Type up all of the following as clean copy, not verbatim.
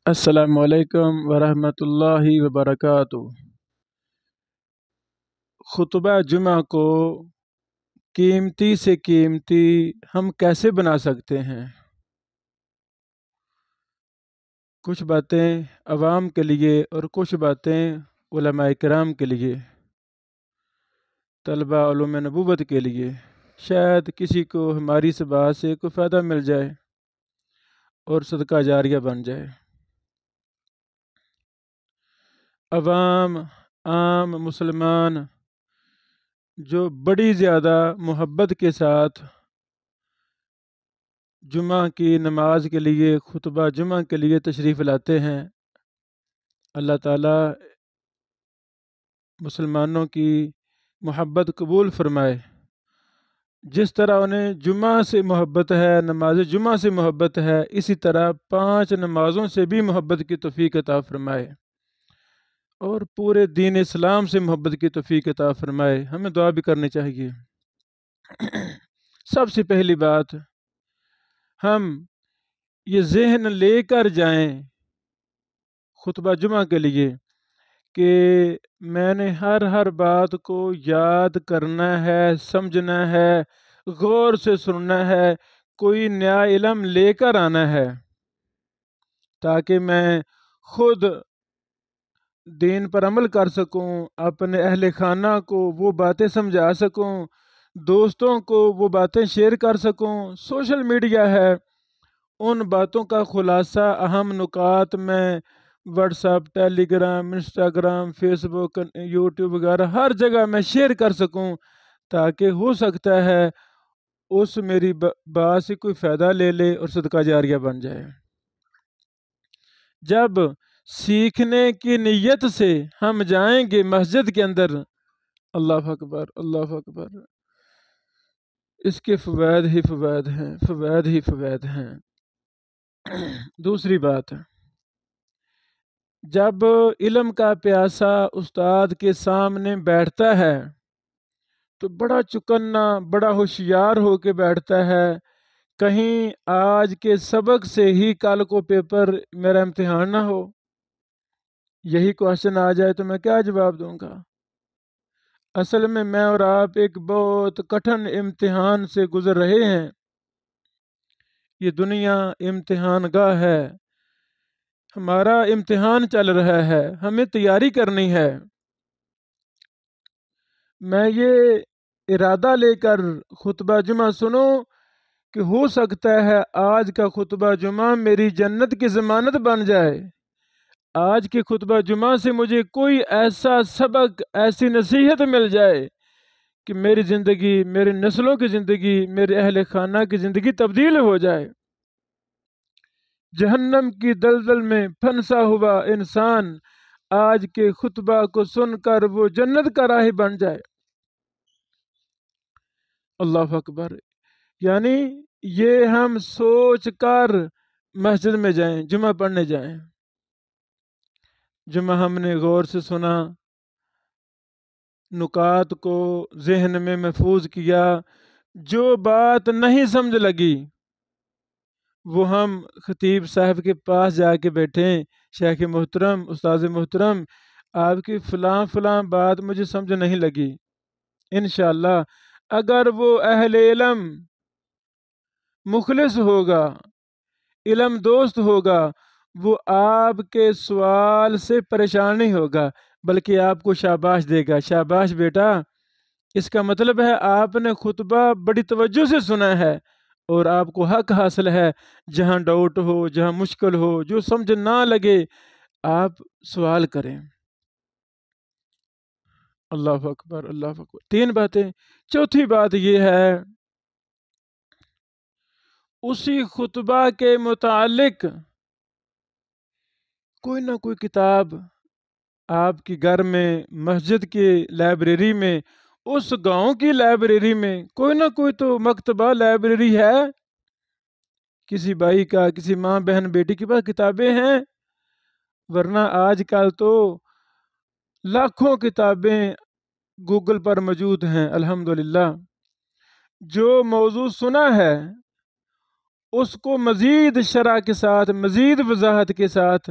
السلام علیکم ورحمۃ اللہ وبرکاتہ۔ خطبہ جمعہ کو قیمتی سے قیمتی ہم کیسے بنا سکتے ہیں؟ کچھ باتیں عوام کے لیے اور کچھ باتیں علماء کرام کے لیے، طلبہ علوم نبوت کے لیے۔ شاید کسی کو ہماری اس بات سے کوئی فائدہ مل جائے اور صدقہ جاریہ بن جائے۔ عام مسلمان جو بڑی زیادہ محبت کے ساتھ جمعہ کی نماز کے لیے، خطبہ جمعہ کے لیے تشریف لاتے ہیں، اللہ تعالیٰ مسلمانوں کی محبت قبول فرمائے۔ جس طرح انہیں جمعہ سے محبت ہے، نماز جمعہ سے محبت ہے، اسی طرح 5 نمازوں سے بھی محبت کی توفیق عطا فرمائے اور پورے دین اسلام سے محبت کی توفیق عطا فرمائے۔ ہمیں دعا بھی کرنی چاہیے۔ سب سے پہلی بات، ہم یہ ذہن لے کر جائیں خطبہ جمعہ کے لیے کہ میں نے ہر بات کو یاد کرنا ہے، سمجھنا ہے، غور سے سننا ہے، کوئی نیا علم لے کر آنا ہے تاکہ میں خود دین پر عمل کر سکوں، اپنے اہل خانہ کو وہ باتیں سمجھا سکوں، دوستوں کو وہ باتیں شیئر کر سکوں۔ سوشل میڈیا ہے، ان باتوں کا خلاصہ، اہم نکات میں واٹس ایپ، ٹیلی گرام، انسٹاگرام، فیس بک، یوٹیوب وغیرہ ہر جگہ میں شیئر کر سکوں تاکہ ہو سکتا ہے اس میری بات سے کوئی فائدہ لے لے اور صدقہ جاریہ بن جائے۔ جب سیکھنے کی نیت سے ہم جائیں گے مسجد کے اندر، اللہ اکبر، اللہ اکبر، اس کے فوائد ہی فوائد ہیں، فوائد ہی فوائد ہیں۔ دوسری بات، جب علم کا پیاسا استاد کے سامنے بیٹھتا ہے تو بڑا چکنا، بڑا ہوشیار ہو کے بیٹھتا ہے، کہیں آج کے سبق سے ہی کل کو پیپر میرا امتحان نہ ہو، یہی کوشچن آ جائے تو میں کیا جواب دوں گا۔ اصل میں اور آپ ایک بہت کٹھن امتحان سے گزر رہے ہیں۔ یہ دنیا امتحان گاہ ہے، ہمارا امتحان چل رہا ہے، ہمیں تیاری کرنی ہے۔ میں یہ ارادہ لے کر خطبہ جمعہ سنوں کہ ہو سکتا ہے آج کا خطبہ جمعہ میری جنت کی ضمانت بن جائے۔ آج کے خطبہ جمعہ سے مجھے کوئی ایسا سبق، ایسی نصیحت مل جائے کہ میری زندگی، میری نسلوں کی زندگی، میرے اہل خانہ کی زندگی تبدیل ہو جائے۔ جہنم کی دلدل میں پھنسا ہوا انسان آج کے خطبہ کو سن کر وہ جنت کا راہی بن جائے۔ اللہ اکبر، یعنی یہ ہم سوچ کر مسجد میں جائیں، جمعہ پڑھنے جائیں۔ جمعہ ہم نے غور سے سنا، نکات کو ذہن میں محفوظ کیا، جو بات نہیں سمجھ لگی وہ ہم خطیب صاحب کے پاس جا کے بیٹھیں، شیخ محترم، استاذ محترم، آپ کی فلاں بات مجھے سمجھ نہیں لگی۔ انشاءاللہ اگر وہ اہل علم مخلص ہوگا، علم دوست ہوگا، وہ آپ کے سوال سے پریشان نہیں ہوگا بلکہ آپ کو شاباش دے گا، شاباش بیٹا، اس کا مطلب ہے آپ نے خطبہ بڑی توجہ سے سنا ہے اور آپ کو حق حاصل ہے۔ جہاں ڈاؤٹ ہو، جہاں مشکل ہو، جو سمجھ نہ لگے، آپ سوال کریں۔ اللہ اکبر، اللہ اکبر۔ 3 باتیں۔ چوتھی بات یہ ہے، اسی خطبہ کے متعلق کوئی نہ کوئی کتاب آپ کی گھر میں، مسجد کی لائبریری میں، اس گاؤں کی لائبریری میں کوئی نہ کوئی تو مکتبہ، لائبریری ہے۔ کسی بھائی کا، کسی ماں بہن بیٹی کے پاس کتابیں ہیں، ورنہ آج کل تو لاکھوں کتابیں گوگل پر موجود ہیں۔ الحمدللہ جو موضوع سنا ہے اس کو مزید شرح کے ساتھ، مزید وضاحت کے ساتھ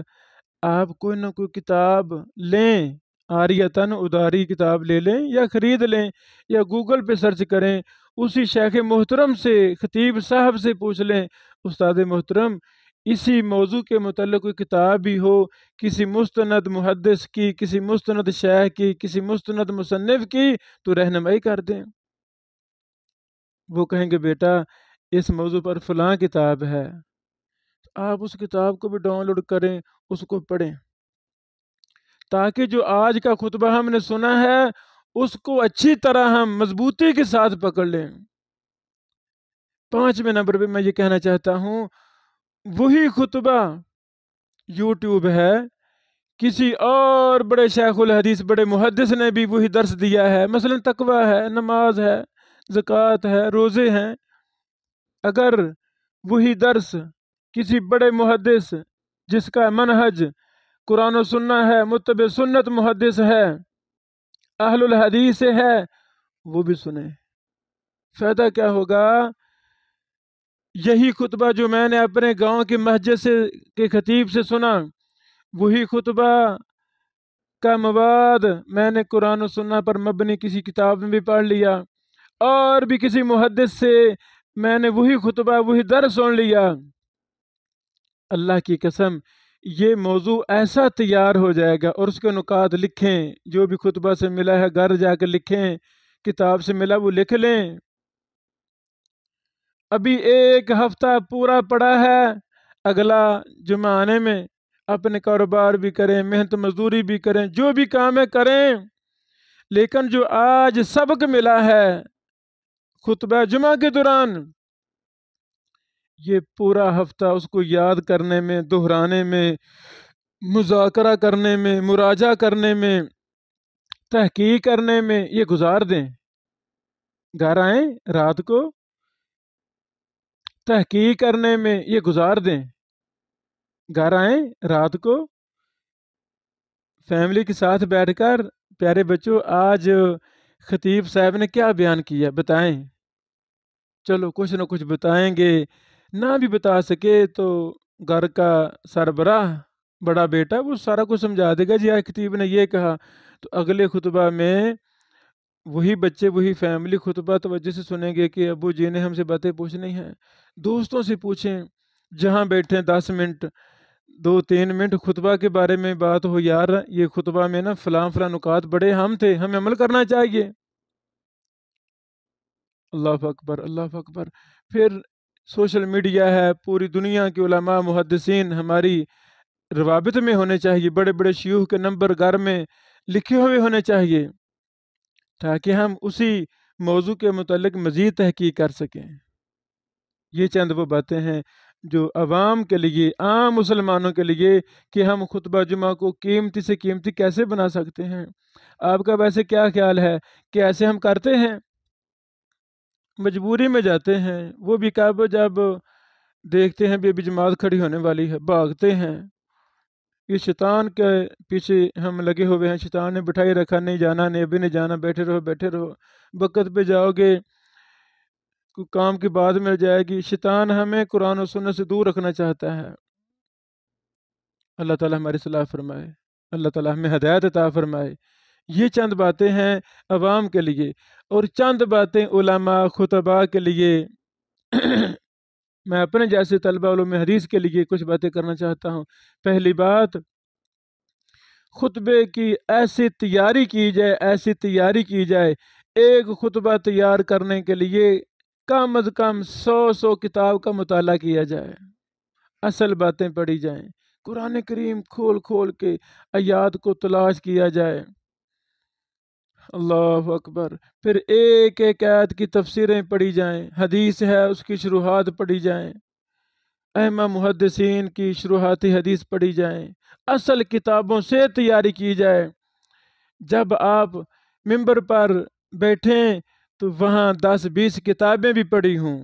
آپ کوئی نہ کوئی کتاب لیں، عاریتاً اداری کتاب لے لیں یا خرید لیں یا گوگل پہ سرچ کریں، اسی شیخ محترم سے، خطیب صاحب سے پوچھ لیں، استاد محترم اسی موضوع کے متعلق کوئی کتاب بھی ہو، کسی مستند محدث کی، کسی مستند شیخ کی، کسی مستند مصنف کی، تو رہنمائی کر دیں۔ وہ کہیں گے بیٹا اس موضوع پر فلاں کتاب ہے، آپ اس کتاب کو بھی ڈاؤن لوڈ کریں، اس کو پڑھیں، تاکہ جو آج کا خطبہ ہم نے سنا ہے اس کو اچھی طرح ہم مضبوطی کے ساتھ پکڑ لیں۔ 5ویں نمبر پہ میں یہ کہنا چاہتا ہوں، وہی خطبہ یوٹیوب ہے، کسی اور بڑے شیخ الحدیث بڑے محدث نے بھی وہی درس دیا ہے، مثلا تقویٰ ہے، نماز ہے، زکوٰۃ ہے، روزے ہیں، اگر وہی درس کسی بڑے محدث جس کا منہج قرآن و سنہ ہے، متبع سنت محدث ہے، اہل الحدیث سے ہے، وہ بھی سنیں، فائدہ کیا ہوگا؟ یہی خطبہ جو میں نے اپنے گاؤں کی مسجد سے کے خطیب سے سنا، وہی خطبہ کا مواد میں نے قرآن و سنہ پر مبنی کسی کتاب میں بھی پڑھ لیا، اور بھی کسی محدث سے میں نے وہی خطبہ وہی درس سن لیا، اللہ کی قسم یہ موضوع ایسا تیار ہو جائے گا، اور اس کے نکات لکھیں، جو بھی خطبہ سے ملا ہے گھر جا کے لکھیں، کتاب سے ملا وہ لکھ لیں۔ ابھی 1 ہفتہ پورا پڑا ہے، اگلا جمعہ آنے میں اپنے کاروبار بھی کریں، محنت مزدوری بھی کریں، جو بھی کام ہے کریں، لیکن جو آج سبق ملا ہے خطبہ جمعہ کے دوران، یہ پورا ہفتہ اس کو یاد کرنے میں، دہرانے میں، مذاکرہ کرنے میں، مراجعہ کرنے میں، تحقیق کرنے میں یہ گزار دیں۔ گھر آئیں رات کو تحقیق کرنے میں یہ گزار دیں، گھر آئیں رات کو فیملی کے ساتھ بیٹھ کر، پیارے بچوں آج خطیب صاحب نے کیا بیان کیا بتائیں، چلو کچھ نہ کچھ بتائیں گے، نہ بھی بتا سکے تو گھر کا سربراہ بڑا بیٹا وہ سارا کچھ سمجھا دے گا، جی آج خطیب نے یہ کہا، تو اگلے خطبہ میں وہی بچے وہی فیملی خطبہ توجہ سے سنیں گے کہ ابو جی نے ہم سے باتیں پوچھنی ہیں۔ دوستوں سے پوچھیں، جہاں بیٹھیں 10 منٹ 2-3 منٹ خطبہ کے بارے میں بات ہو، یار یہ خطبہ میں نا فلاں فلاں نکات بڑے ہم تھے، ہمیں عمل کرنا چاہیے۔ اللہ اکبر، اللہ اکبر۔ پھر سوشل میڈیا ہے، پوری دنیا کے علماء محدثین ہماری روابط میں ہونے چاہیے، بڑے بڑے شیوخ کے نمبر گھر میں لکھے ہوئے ہونے چاہیے، تاکہ ہم اسی موضوع کے متعلق مزید تحقیق کر سکیں۔ یہ چند وہ باتیں ہیں جو عوام کے لیے، عام مسلمانوں کے لیے، کہ ہم خطبہ جمعہ کو قیمتی سے قیمتی کیسے بنا سکتے ہیں۔ آپ کا ویسے کیا خیال ہے کہ ایسے ہم کرتے ہیں؟ مجبوری میں جاتے ہیں، وہ بھی کب جب دیکھتے ہیں بھی ابھی جماعت کھڑی ہونے والی ہے، بھاگتے ہیں۔ یہ شیطان کے پیچھے ہم لگے ہوئے ہیں، شیطان نے بٹھائی رکھا، نہیں جانا، نہیں ابھی نہیں جانا، بیٹھے رہو بیٹھے رہو، وقت پہ جاؤ گے کوئی کام کی بات مل جائے گی۔ شیطان ہمیں قرآن و سنت سے دور رکھنا چاہتا ہے۔ اللہ تعالیٰ ہماری صلاح فرمائے، اللہ تعالیٰ ہمیں ہدایت عطا فرمائے۔ یہ چند باتیں ہیں عوام کے لیے، اور چند باتیں علماء خطباء کے لیے۔ میں اپنے جیسے طلبہ علوم حدیث کے لیے کچھ باتیں کرنا چاہتا ہوں۔ پہلی بات، خطبے کی ایسی تیاری کی جائے، ایسی تیاری کی جائے، ایک خطبہ تیار کرنے کے لیے کم از کم 100 کتاب کا مطالعہ کیا جائے، اصل باتیں پڑھی جائیں، قرآن کریم کھول کھول کے آیات کو تلاش کیا جائے۔ اللہ اکبر۔ پھر ایک ایک آیت کی تفسیریں پڑھی جائیں، حدیث ہے اس کی شروحات پڑھی جائیں، ائمہ محدثین کی شروحاتی حدیث پڑھی جائیں، اصل کتابوں سے تیاری کی جائے۔ جب آپ ممبر پر بیٹھیں تو وہاں 10-20 کتابیں بھی پڑھی ہوں۔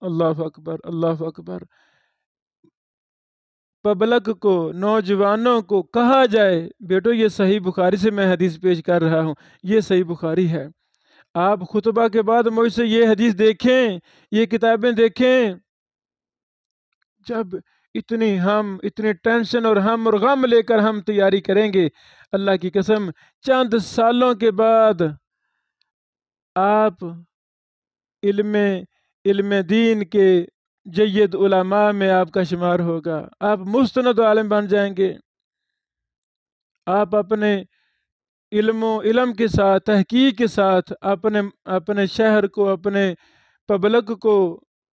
اللہ اکبر، اللہ اکبر۔ پبلک کو، نوجوانوں کو کہا جائے بیٹو یہ صحیح بخاری سے میں حدیث پیش کر رہا ہوں، یہ صحیح بخاری ہے، آپ خطبہ کے بعد مجھ سے یہ حدیث دیکھیں، یہ کتابیں دیکھیں۔ جب اتنی ٹینشن اور ہم اور غم لے کر ہم تیاری کریں گے، اللہ کی قسم چند سالوں کے بعد آپ علم دین کے جید علماء میں آپ کا شمار ہوگا، آپ مستند عالم بن جائیں گے۔ آپ اپنے علم کے ساتھ، تحقیق کے ساتھ اپنے شہر کو، اپنے پبلک کو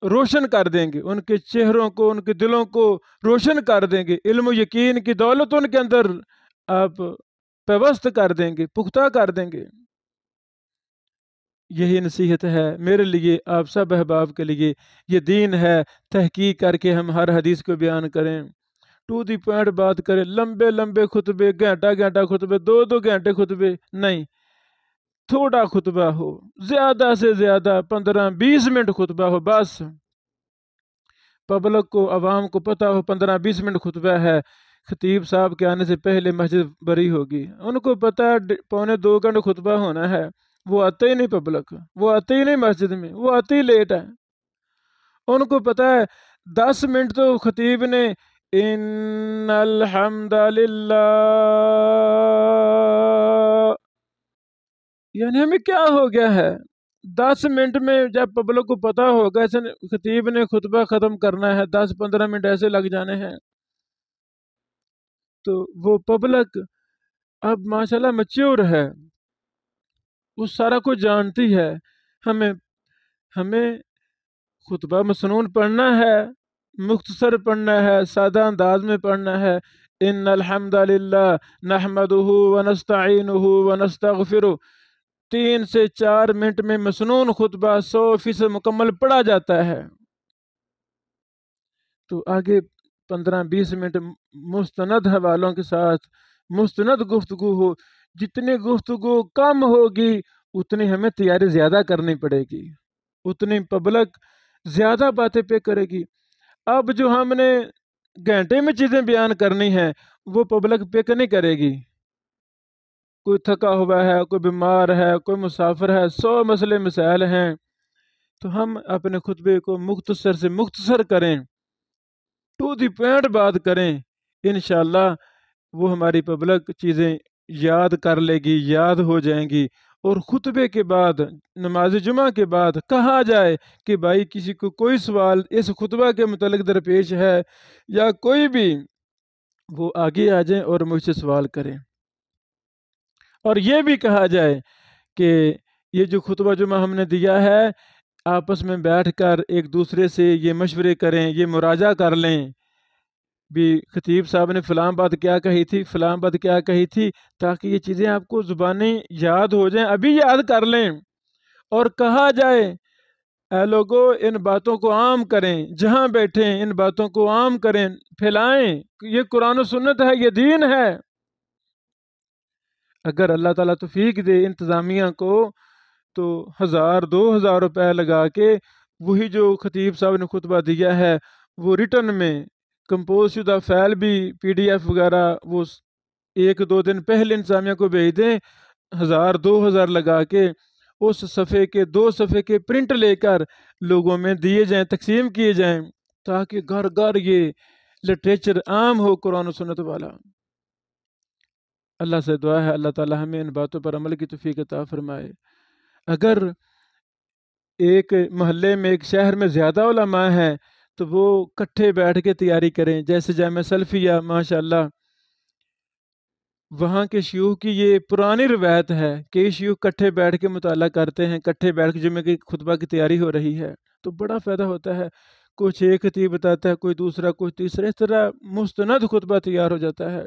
روشن کر دیں گے، ان کے چہروں کو، ان کے دلوں کو روشن کر دیں گے، علم و یقین کی دولت ان کے اندر آپ پیوست کر دیں گے، پختہ کر دیں گے۔ یہی نصیحت ہے میرے لیے، آپ سب احباب کے لیے۔ یہ دین ہے، تحقیق کر کے ہم ہر حدیث کو بیان کریں، ٹو دی پوائنٹ بات کریں، لمبے لمبے خطبے، گھنٹہ خطبے، 2 گھنٹے خطبے نہیں، تھوڑا خطبہ ہو، زیادہ سے زیادہ 15-20 منٹ خطبہ ہو، بس پبلک کو، عوام کو پتہ ہو 15-20 منٹ خطبہ ہے، خطیب صاحب کے آنے سے پہلے مسجد بری ہوگی، ان کو پتہ ہے 1.25 گھنٹے خطبہ ہونا ہے، وہ آتے ہی نہیں، پبلک وہ آتے ہی نہیں مسجد میں، وہ آتے ہی لیٹ ہے۔ ان کو پتہ ہے 10 منٹ تو خطیب نے ان الحمد للہ، یعنی ہمیں کیا ہو گیا ہے؟ 10 منٹ میں جب پبلک کو پتہ ہوگا ایسے خطیب نے خطبہ ختم کرنا ہے، 10-15 منٹ ایسے لگ جانے ہیں، تو وہ پبلک اب ماشاءاللہ میچور ہے، وہ سارا کچھ جانتی ہے۔ ہمیں خطبہ مسنون پڑھنا ہے، مختصر پڑھنا ہے، سادہ انداز میں پڑھنا ہے۔ ان الحمد للہ نحمدہ ونستعینہ ونستغفرہ، 3 سے 4 منٹ میں مسنون خطبہ 100% مکمل پڑھا جاتا ہے۔ تو آگے 15-20 منٹ مستند حوالوں کے ساتھ مستند گفتگو ہو، جتنی گفتگو کم ہوگی اتنی ہمیں تیاری زیادہ کرنی پڑے گی، اتنی پبلک زیادہ باتیں پہ کرے گی۔ اب جو ہم نے گھنٹے میں چیزیں بیان کرنی ہیں وہ پبلک پک نہیں کرے گی، کوئی تھکا ہوا ہے، کوئی بیمار ہے، کوئی مسافر ہے، 100 مسئلے مسائل ہیں، تو ہم اپنے خطبے کو مختصر سے مختصر کریں، ٹو دی پوائنٹ بات کریں، انشاءاللہ وہ ہماری پبلک چیزیں یاد کر لے گی، یاد ہو جائیں گی۔ اور خطبے کے بعد، نماز جمعہ کے بعد کہا جائے کہ بھائی کسی کو کوئی سوال اس خطبہ کے متعلق درپیش ہے یا کوئی بھی، وہ آگے آ جائیں اور مجھ سے سوال کریں۔ اور یہ بھی کہا جائے کہ یہ جو خطبہ جمعہ ہم نے دیا ہے، آپس میں بیٹھ کر ایک دوسرے سے یہ مشورے کریں، یہ مراجعہ کر لیں بھی خطیب صاحب نے فلاں بات کیا کہی تھی، فلاں بات کیا کہی تھی، تاکہ یہ چیزیں آپ کو زبانی یاد ہو جائیں، ابھی یاد کر لیں۔ اور کہا جائے اے لوگو ان باتوں کو عام کریں، جہاں بیٹھیں ان باتوں کو عام کریں، پھیلائیں، یہ قرآن و سنت ہے، یہ دین ہے۔ اگر اللہ تعالیٰ توفیق دے انتظامیہ کو تو 1000-2000 روپے لگا کے وہی جو خطیب صاحب نے خطبہ دیا ہے وہ ریٹن میں کمپوز شدہ فائل بھی PDF وغیرہ وہ 1-2 دن پہلے انتظامیہ کو بھیج دیں، 1000-2000 لگا کے اس صفحے کے 2 صفحے کے پرنٹ لے کر لوگوں میں دیے جائیں، تقسیم کیے جائیں، تاکہ گھر گھر یہ لٹریچر عام ہو قرآن و سنت والا۔ اللہ سے دعا ہے اللہ تعالی ہمیں ان باتوں پر عمل کی توفیق عطا فرمائے۔ اگر ایک محلے میں، ایک شہر میں زیادہ علماء ہیں تو وہ کٹھے بیٹھ کے تیاری کریں، جیسے جامعہ سلفیہ ماشاءاللہ وہاں کے شیوخ کی یہ پرانی روایت ہے کہ شیوخ کٹھے بیٹھ کے مطالعہ کرتے ہیں، کٹھے بیٹھ کے جمعہ کی خطبہ کی تیاری ہو رہی ہے تو بڑا فائدہ ہوتا ہے، کچھ ایک خطیب بتاتا ہے، کوئی دوسرا، کوئی تیسرا، اس طرح مستند خطبہ تیار ہو جاتا ہے۔